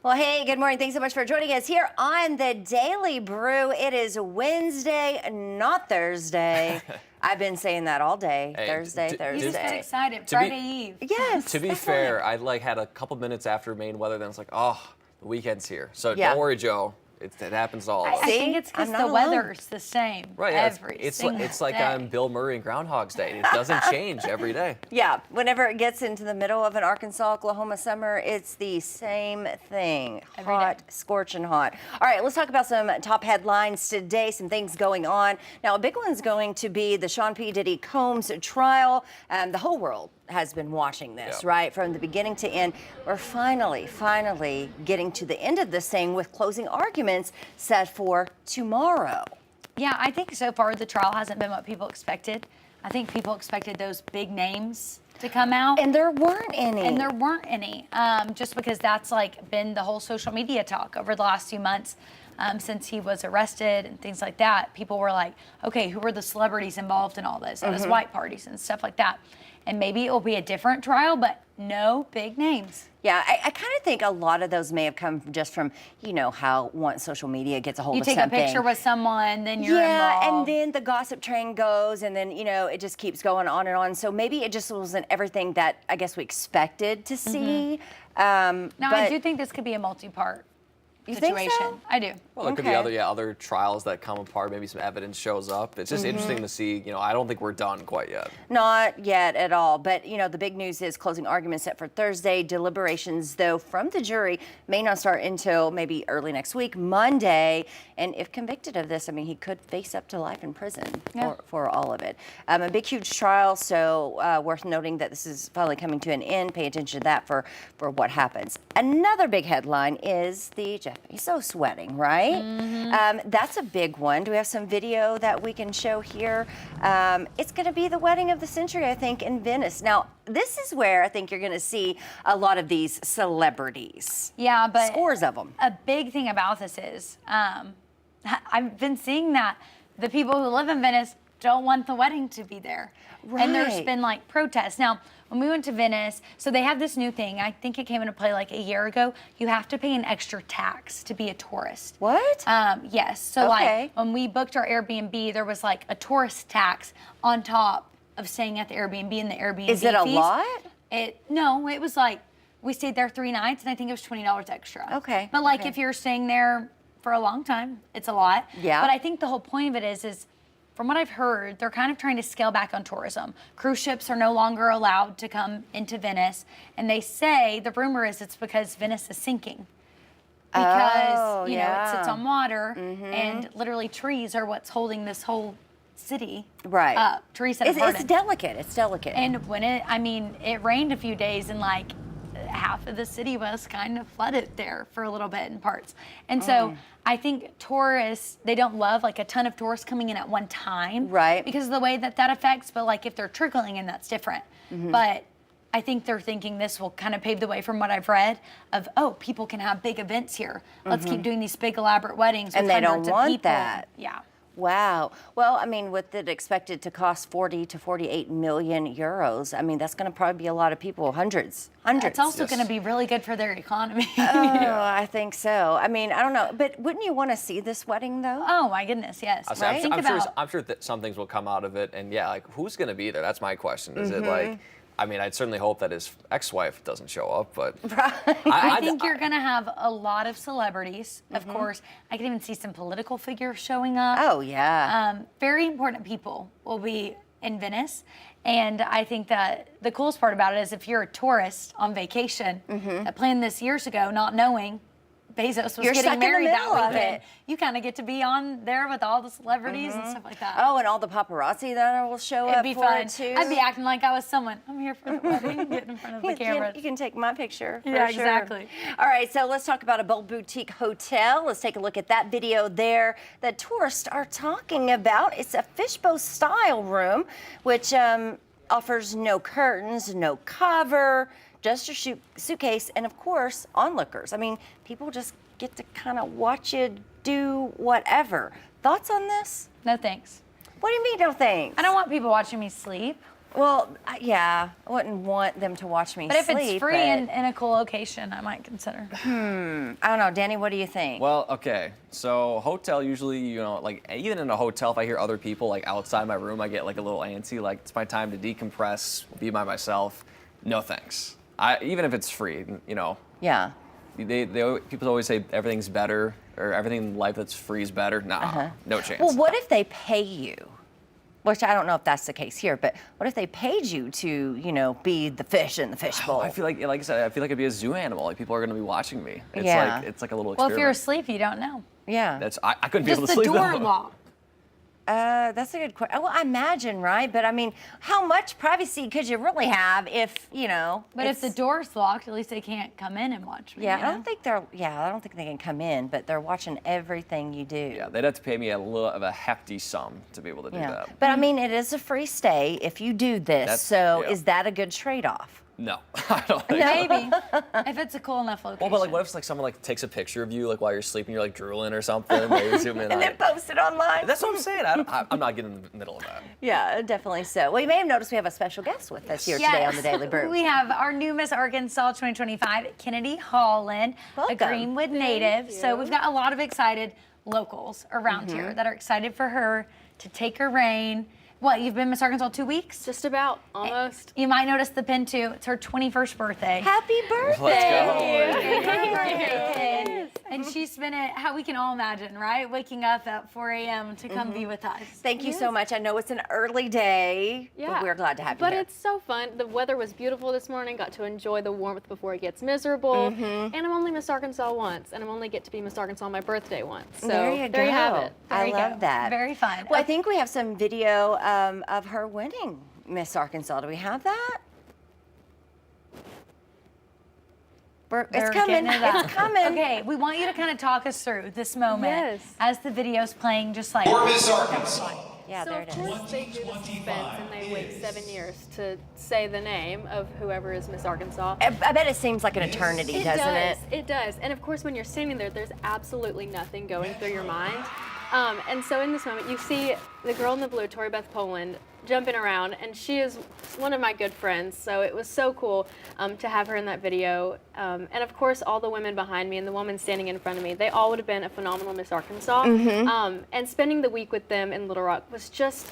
Well, hey, good morning. Thanks so much for joining us here on the Daily Brew. It is Wednesday, not Thursday. I've been saying that all day. Hey, Thursday. You just get excited. Friday Eve. Yes. To be that's fair, right. I had a couple minutes after Maine weather, then it's like, oh, the weekend's here. So Yeah. don't worry, Joe. It happens to all of us. I See? think it's because I'm the not alone. weather's the same Right, yeah, every it's single like day. I'm Bill Murray in Groundhog's Day. It doesn't change every day. Yeah, whenever it gets into the middle of an Arkansas, Oklahoma summer, it's the same thing. Every Hot, day. scorching hot. All right, let's talk about some top headlines today, some things going on. Now, a big one's going to be the Sean P. Diddy Combs trial. The whole world has been watching this, Yeah. right? From the beginning to end. We're finally getting to the end of this thing with closing arguments set for tomorrow. Yeah, I think so far the trial hasn't been what people expected. I think people expected those big names to come out. And there weren't any. And there weren't any, just because that's like been the whole social media talk over the last few months since he was arrested and things like that. People were like, okay, who are the celebrities involved in all this? His white parties and stuff like that. And maybe it will be a different trial, but no big names. Yeah, I kind of think a lot of those may have come just from, you know, how once social media gets a hold You of take something. a picture with someone, then you're yeah, involved. and then the gossip train goes, and then, you know, it just keeps going on and on. So maybe it just wasn't everything that I guess we expected to see. Now, I but do think this could be a multi-part You think situation. so? I do. Well, there could be Okay. other trials that come apart. Maybe some evidence shows up. It's just interesting to see. You know, I don't think we're done quite yet. Not yet at all. But, you know, the big news is closing arguments set for Thursday. Deliberations, though, from the jury may not start until maybe early next week, Monday. And if convicted of this, I mean, he could face up to life in prison for all of it. A big, huge trial. So worth noting that this is finally coming to an end. Pay attention to that for what happens. Another big headline is the Jeff Bezos wedding, right? That's a big one. Do we have some video that we can show here? It's going to be the wedding of the century, I think, in Venice. Now, this is where I think you're going to see a lot of these celebrities. Yeah, but Scores of them. a big thing about this is I've been seeing that the people who live in Venice don't want the wedding to be there. And there's Right. been like protests. Now, when we went to Venice, so they have this new thing. I think it came into play like a year ago. You have to pay an extra tax to be a tourist. What? Yes. So Okay. like when we booked our Airbnb, there was like a tourist tax on top of staying at the Airbnb and the Airbnb Is it a fees. lot? No, it was like we stayed there 3 nights and I think it was $20 extra. Okay, But like okay. if you're staying there for a long time, it's a lot. Yeah. But I think the whole point of it is from what I've heard, they're kind of trying to scale back on tourism. Cruise ships are no longer allowed to come into Venice. And they say, the rumor is it's because Venice is sinking. Because, Oh, you know, yeah. it sits on water and literally trees are what's holding this whole city Right. up. Trees that have It's hardened. delicate. It's delicate. And when it rained a few days and like half of the city was kind of flooded there for a little bit in parts. And so I think tourists, they don't love like a ton of tourists coming in at one time. Right. Because of the way that affects, but like if they're trickling in, that's different. But I think they're thinking this will kind of pave the way from what I've read of, oh, people can have big events here. Let's keep doing these big elaborate weddings And with they don't hundreds want of people. that. Yeah. Wow. Well, I mean, with it expected to cost 40 to 48 million euros, I mean, that's going to probably be a lot of people, hundreds. It's also Yes. going to be really good for their economy. Oh, I think so. I mean, I don't know. But wouldn't you want to see this wedding, though? Oh my goodness, yes. I was saying, Think about I'm sure that some things will come out of it. And yeah, like who's going to be there? That's my question. Is it like, I mean, I'd certainly hope that his ex-wife doesn't show up, but I think you're going to have a lot of celebrities. Of course, I can even see some political figures showing up. Oh, yeah. Very important people will be in Venice. And I think that the coolest part about it is if you're a tourist on vacation that planned this years ago, not knowing Bezos was You're stuck getting in the married that middle of weekend, it. you kind of get to be on there with all the celebrities and stuff like that. Oh, and all the paparazzi that will show It'd up be for fun. it, too. I'd be acting like I was someone. I'm here for the wedding, getting in front of the camera. You can take my picture. For Yeah, sure. exactly. All right, so let's talk about a Bold Boutique hotel. Let's take a look at that video there that tourists are talking about. It's a fishbowl style room, which offers no curtains, no cover, just your suitcase, and of course, onlookers. I mean, people just get to kind of watch you do whatever. Thoughts on this? No thanks. What do you mean, no thanks? I don't want people watching me sleep. Well, yeah, I wouldn't want them to watch me But if sleep. it's free but in a cool location, I might consider. I don't know, Danny. What do you think? Well, okay. So hotel usually, like even in a hotel, if I hear other people like outside my room, I get like a little antsy. Like it's my time to decompress, be by myself. No thanks. Even if it's free, Yeah. People always say everything's better or everything in life that's free is better. Nah, no chance. Well, what if they pay you? Which I don't know if that's the case here, but what if they paid you to, be the fish in the fishbowl? I feel like I said, I feel like I'd be a zoo animal. Like people are gonna be watching me. It's Yeah. it's like a little Well, experiment. if you're asleep, you don't know. Yeah. I couldn't be able Just to the sleep door though. locked. That's a good question. Well, I imagine, right? But I mean, how much privacy could you really have if, But if the door's locked, at least they can't come in and watch me. Yeah, you I know? don't think they can come in, but they're watching everything you do. Yeah, they'd have to pay me a hefty sum to be able to do Yeah. that. But I mean, it is a free stay if you do this. So yeah. is that a good trade-off? No, I don't think so. Maybe if it's a cool enough location. Well, but like, what if like someone like takes a picture of you like while you're sleeping, you're like drooling or something, they zoom in And on then it. post it online? That's what I'm saying. I'm not getting in the middle of that. Yeah, definitely so. Well, you may have noticed we have a special guest with us here today on the Daily Brew. We have our new Miss Arkansas 2025, Kennedy Holland, Welcome. a Greenwood native. So we've got a lot of excited locals around here that are excited for her to take her reign. What, you've been Miss Arkansas 2 weeks? Just about, almost. You might notice the pin too. It's her 21st birthday. Happy birthday! Let's go. Happy birthday, Ken. And she spent it, how we can all imagine, right? Waking up at 4 a.m. to come be with us. Thank you so much. I know it's an early day, but we're glad to have you But here. it's so fun. The weather was beautiful this morning. Got to enjoy the warmth before it gets miserable. And I'm only Miss Arkansas once, and I'm only get to be Miss Arkansas on my birthday once. So there you go. have it. There I you love go. that. Very fun. Well, I think we have some video of her winning Miss Arkansas. Do we have that? It's They're coming. getting it up. It's coming. Okay, we want you to kind of talk us through this moment Yes. as the video's playing, just like. For Miss Arkansas. Yeah, So there of it is. course they do the suspense, and they wait 7 years to say the name of whoever is Miss Arkansas. I bet it seems like an eternity, doesn't it? It does. And of course, when you're standing there, there's absolutely nothing going through your mind. And so in this moment, you see the girl in the blue, Tori Beth Poland, jumping around, and she is one of my good friends. So it was so cool to have her in that video. And of course, all the women behind me and the woman standing in front of me, they all would have been a phenomenal Miss Arkansas. And spending the week with them in Little Rock was just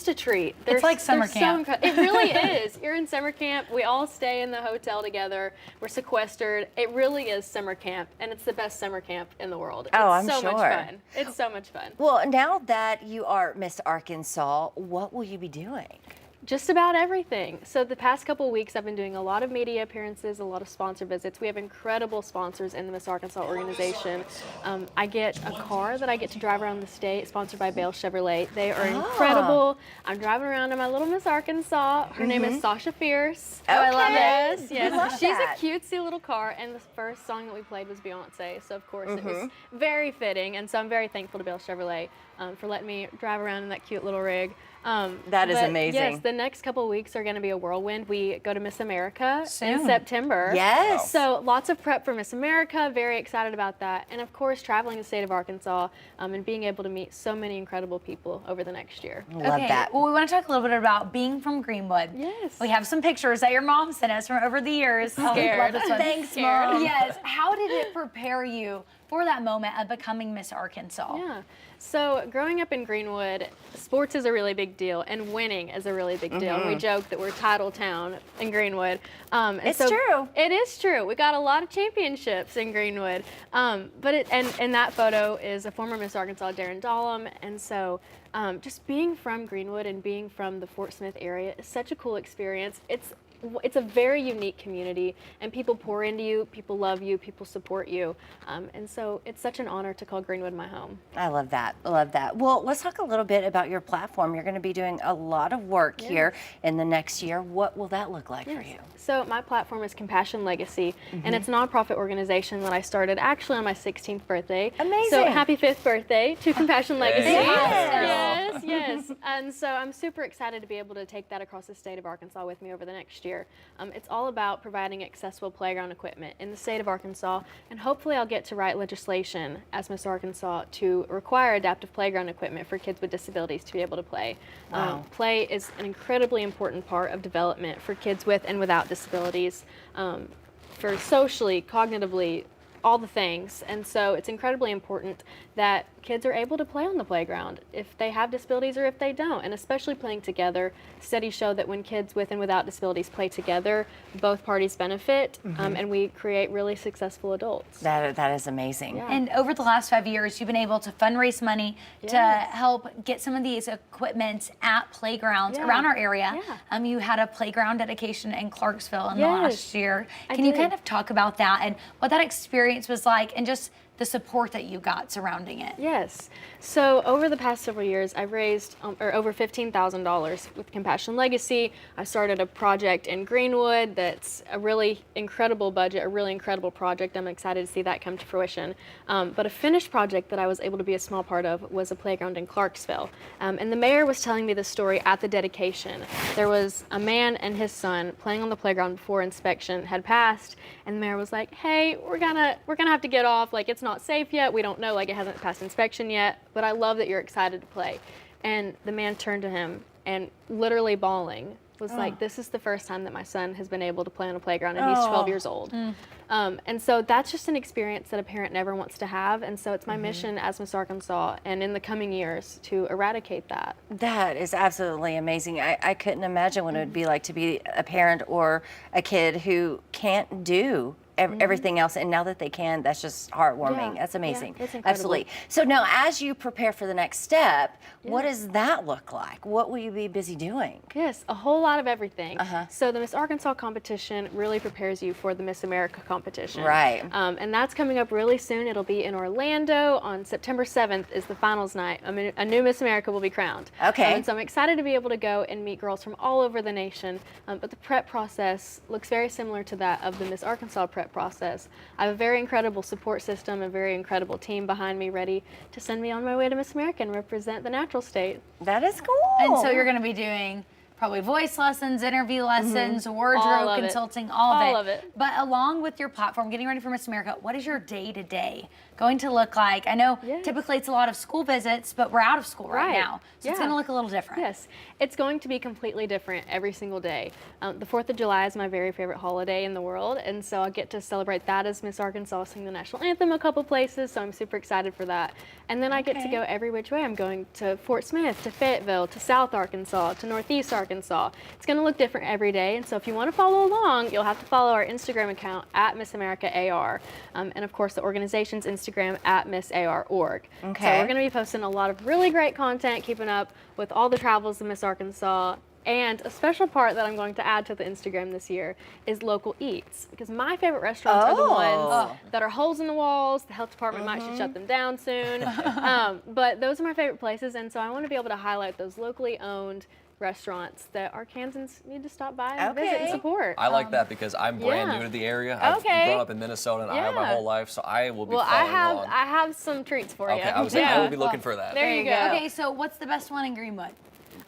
a treat. It's like summer camp. It really is. You're in summer camp. We all stay in the hotel together. We're sequestered. It really is summer camp, and it's the best summer camp in the world. Oh, It's I'm so much sure. fun. It's so much fun. Well, now that you are Miss Arkansas, what will you be doing? Just about everything. So the past couple of weeks, I've been doing a lot of media appearances, a lot of sponsor visits. We have incredible sponsors in the Miss Arkansas organization. I get a car that I get to drive around the state, sponsored by Bale Chevrolet. They are incredible. I'm driving around in my little Miss Arkansas. Her name is Sasha Fierce. Oh, I love Yes, it. yes. I love She's that. a cutesy little car, and the first song that we played was Beyonce. So of course it was very fitting, and so I'm very thankful to Bale Chevrolet for letting me drive around in that cute little rig. That is But amazing. Yes, the next couple of weeks are going to be a whirlwind. We go to Miss America Soon. in September. Yes. So lots of prep for Miss America. Very excited about that. And of course, traveling the state of Arkansas and being able to meet so many incredible people over the next year. Love Okay, that. well, we want to talk a little bit about being from Greenwood. Yes. We have some pictures that your mom sent us from over the years. Oh, Scared. love this one. Thanks, Mom. Yes. How did it prepare you for that moment of becoming Miss Arkansas? Yeah. So growing up in Greenwood, sports is a really big deal, and winning is a really big deal. And we joke that we're title town in Greenwood. And It's true. It is true. We got a lot of championships in Greenwood. And that photo is a former Miss Arkansas, Darren Dahlem. And so just being from Greenwood and being from the Fort Smith area is such a cool experience. It's a very unique community, and people pour into you, people love you, people support you. And so it's such an honor to call Greenwood my home. I love that. I love that. Well, let's talk a little bit about your platform. You're going to be doing a lot of work here in the next year. What will that look like for you? So my platform is Compassion Legacy, and it's a nonprofit organization that I started actually on my 16th birthday. Amazing. So happy 5th birthday to Compassion Legacy. Yes. Yes. And so I'm super excited to be able to take that across the state of Arkansas with me over the next year. year. It's all about providing accessible playground equipment in the state of Arkansas, and hopefully I'll get to write legislation as Miss Arkansas to require adaptive playground equipment for kids with disabilities to be able to play. Wow. Play is an incredibly important part of development for kids with and without disabilities, for socially, cognitively, all the things. And so it's incredibly important that kids are able to play on the playground if they have disabilities or if they don't, and especially playing together. Studies show that when kids with and without disabilities play together, both parties benefit, and we create really successful adults. That is amazing. Yeah. And over the last 5 years, you've been able to fundraise money to Yes. help get some of these equipment at playgrounds Yeah. around our area. Yeah. You had a playground dedication in Clarksville in the Yes, last year. I Can you did. kind of talk about that and what that experience was like and just the support that you got surrounding it? Yes. So over the past several years, I've raised over $15,000 with Compassion Legacy. I started a project in Greenwood that's a really incredible budget, a really incredible project. I'm excited to see that come to fruition. But a finished project that I was able to be a small part of was a playground in Clarksville. And the mayor was telling me the story at the dedication. There was a man and his son playing on the playground before inspection had passed, and the mayor was like, "Hey, we're gonna have to get off. Like, it's not safe yet. We don't know. Like, it hasn't passed inspection yet. But I love that you're excited to play." And the man turned to him and literally bawling was like, "This is the first time that my son has been able to play on a playground, and he's 12 years old." And so that's just an experience that a parent never wants to have. And so it's my mission as Miss Arkansas and in the coming years to eradicate that. That is absolutely amazing. I couldn't imagine what it would be like to be a parent or a kid who can't do everything else, and now that they can, that's just heartwarming. Yeah. That's amazing. Yeah, it's incredible. Absolutely. So now, as you prepare for the next step, what does that look like? What will you be busy doing? Yes, a whole lot of everything. Uh-huh. So the Miss Arkansas competition really prepares you for the Miss America competition. Right. And that's coming up really soon. It'll be in Orlando on September 7th is the finals night. I mean, a new Miss America will be crowned. Okay. And so I'm excited to be able to go and meet girls from all over the nation. But the prep process looks very similar to that of the Miss Arkansas prep process. I have a very incredible support system, a very incredible team behind me ready to send me on my way to Miss America and represent the natural state. That is cool. And so you're going to be doing probably voice lessons, interview lessons, All wardrobe of it. consulting, All of it. But along with your platform, getting ready for Miss America, what is your day-to-day going to look like? I know Yes. typically it's a lot of school visits, but we're out of school right Right. now. So it's Yeah. going to look a little different. Yes, it's going to be completely different every single day. The 4th of July is my very favorite holiday in the world, and so I get to celebrate that as Miss Arkansas, sing the national anthem a couple places, so I'm super excited for that. And then I get to Okay. go every which way. I'm going to Fort Smith, to Fayetteville, to South Arkansas, to Northeast Arkansas. It's going to look different every day, and so if you want to follow along, you'll have to follow our Instagram account at Miss America AR, and of course the organization's Instagram at MissAR.org. So Okay. we're going to be posting a lot of really great content, keeping up with all the travels of Miss Arkansas. And a special part that I'm going to add to the Instagram this year is local eats, because my favorite restaurants are the ones that are holes in the walls. The health department might should shut them down soon. But those are my favorite places, and so I want to be able to highlight those locally owned restaurants that Arkansans need to stop by and visit and Okay. support. I like that because I'm brand yeah. new to the area. I've Okay. grown up in Minnesota and Iowa my Yeah. whole life, so I will be Well, I following along. have some treats for you. Okay, I will be looking for that. There you go. Okay, so what's the best one in Greenwood?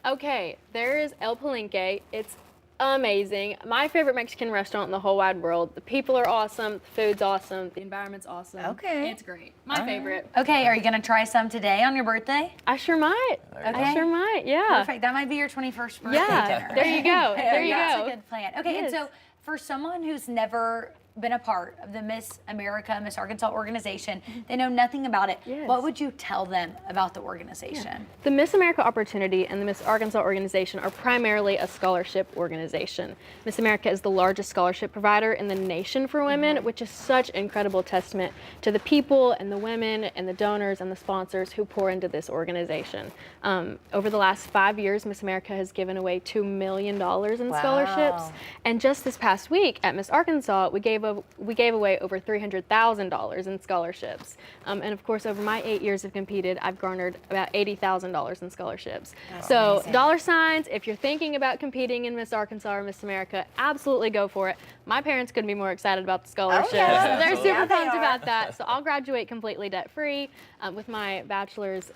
Okay, there is El Palenque. It's amazing. My favorite Mexican restaurant in the whole wide world. The people are awesome. The food's awesome. The environment's awesome. Okay. It's great. My favorite. Okay, are you going to try some today on your birthday? I sure might. There you go. I sure might. Yeah. Perfect. That might be your 21st birthday Yeah. dinner. There you go. There you That's go. a good plan. Okay, and Yes. so for someone who's never been a part of the Miss America, Miss Arkansas organization, they know nothing about it. Yes. What would you tell them about the organization? The Miss America Opportunity and the Miss Arkansas organization are primarily a scholarship organization. Miss America is the largest scholarship provider in the nation for women, which is such an incredible testament to the people and the women and the donors and the sponsors who pour into this organization. Over the last 5 years, Miss America has given away $2 million in scholarships. And just this past week at Miss Arkansas, we gave away over $300,000 in scholarships. And of course, over my 8 years of competed, I've garnered about $80,000 in scholarships. So amazing. dollar signs, if you're thinking about competing in Miss Arkansas or Miss America, absolutely go for it. My parents couldn't be more excited about the scholarships. yeah. They're Absolutely. super Yeah, they pumped are. about that. So I'll graduate completely debt-free with my bachelor's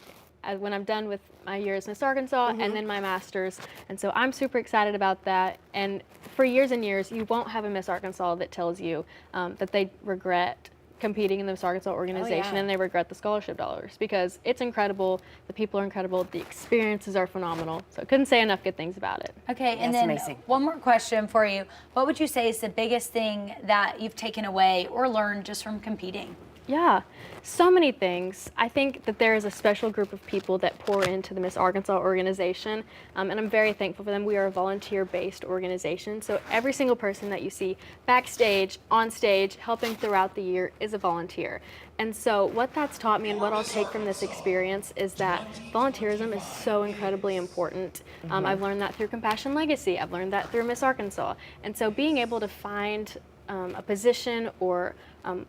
when I'm done with my year as Miss Arkansas and then my master's. And so I'm super excited about that. And for years and years, you won't have a Miss Arkansas that tells you that they regret competing in the Miss Arkansas organization and they regret the scholarship dollars, because it's incredible. The people are incredible. The experiences are phenomenal. So I couldn't say enough good things about it. Okay, and That's then amazing. one more question for you. What would you say is the biggest thing that you've taken away or learned just from competing? Yeah, so many things. I think that there is a special group of people that pour into the Miss Arkansas organization, and I'm very thankful for them. We are a volunteer-based organization, so every single person that you see backstage, on stage, helping throughout the year is a volunteer. And so what that's taught me and what I'll take from this experience is that volunteerism is so incredibly important. I've learned that through Compassion Legacy. I've learned that through Miss Arkansas. And so being able to find a position or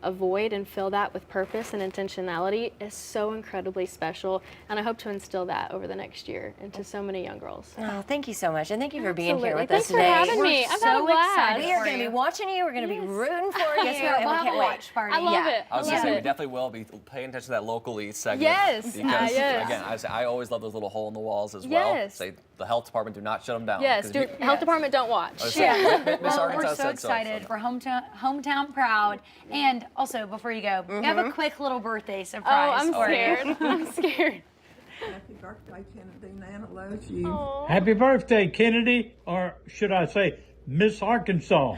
a void and fill that with purpose and intentionality is so incredibly special, and I hope to instill that over the next year into so many young girls. Oh, thank you so much, and thank you for being here Absolutely. with Thanks us for today. having me. I've had a so blast. excited. We are for going to be you. watching you. We're going to be rooting for you. Yes, and we'll we have can't a wait. watch party. I love it. I was gonna Love say we it. definitely will be paying attention to that local East segment. Yes. Because Yes. again, I always love those little hole in the walls as well. Yes. Say the health department do not shut them down. Yes, 'cause health department don't watch. Miss Arkansas Well, we're so said excited. so. We're hometown proud. And also, before you go, we have a quick little birthday surprise Oh, I'm for scared. you. I'm scared. Happy birthday, Kennedy. Nana loves you. Aw. Happy birthday, Kennedy, or should I say, Miss Arkansas.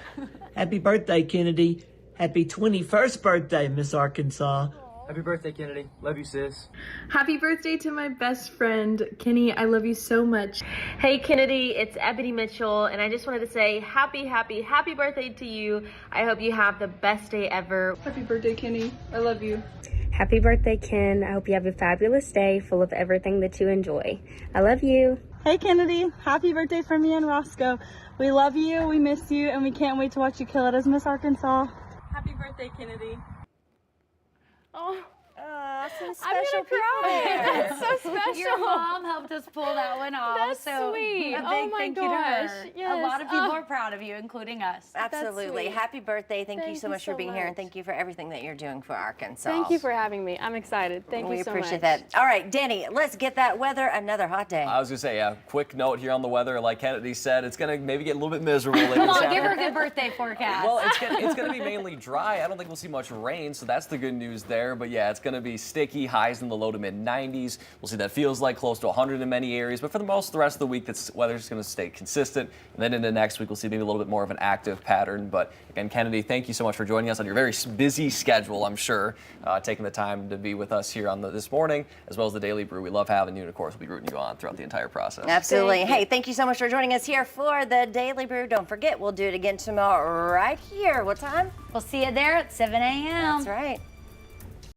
Happy birthday, Kennedy. Happy 21st birthday, Miss Arkansas. Happy birthday, Kennedy. Love you, sis. Happy birthday to my best friend, Kenny. I love you so much. Hey Kennedy, it's Ebony Mitchell, and I just wanted to say happy birthday to you. I hope you have the best day ever. Happy birthday, Kenny. I love you. Happy birthday, Ken. I hope you have a fabulous day full of everything that you enjoy. I love you. Hey, Kennedy. Happy birthday from me and Roscoe. We love you, we miss you, and we can't wait to watch you kill it as Miss Arkansas. Happy birthday, Kennedy. Oh, Some I'm special gonna people cry. there. That's so special. Your mom helped us pull that one off. That's so sweet. A big Oh my thank you gosh. to her. A Yes. lot of people are proud of you, including us. Absolutely. sweet. Happy birthday. Thank you Thank so you much for so being here, and much. thank you for everything that you're doing for Arkansas. Thank you for having me. I'm excited. Thank We you so appreciate much. that. All right, Danny, let's get that weather. Another hot day. I was gonna say, yeah, quick note here on the weather. Like Kennedy said, it's gonna maybe get a little bit miserable later Come this on, give her a afternoon. good birthday forecast. Well, it's gonna be mainly dry. I don't think we'll see much rain, so that's the good news there. But yeah, it's gonna be sticky, highs in the low to mid 90s. We'll see that feels like close to 100 in many areas. But for the rest of the week, the weather's gonna stay consistent. And then into next week, we'll see maybe a little bit more of an active pattern. But again, Kennedy, thank you so much for joining us on your very busy schedule, I'm sure, taking the time to be with us here on this morning, as well as the Daily Brew. We love having you, and of course, we'll be rooting you on throughout the entire process. Absolutely. Hey, thank you so much for joining us here for the Daily Brew. Don't forget, we'll do it again tomorrow right here. What time? We'll see you there at 7 a.m. That's right.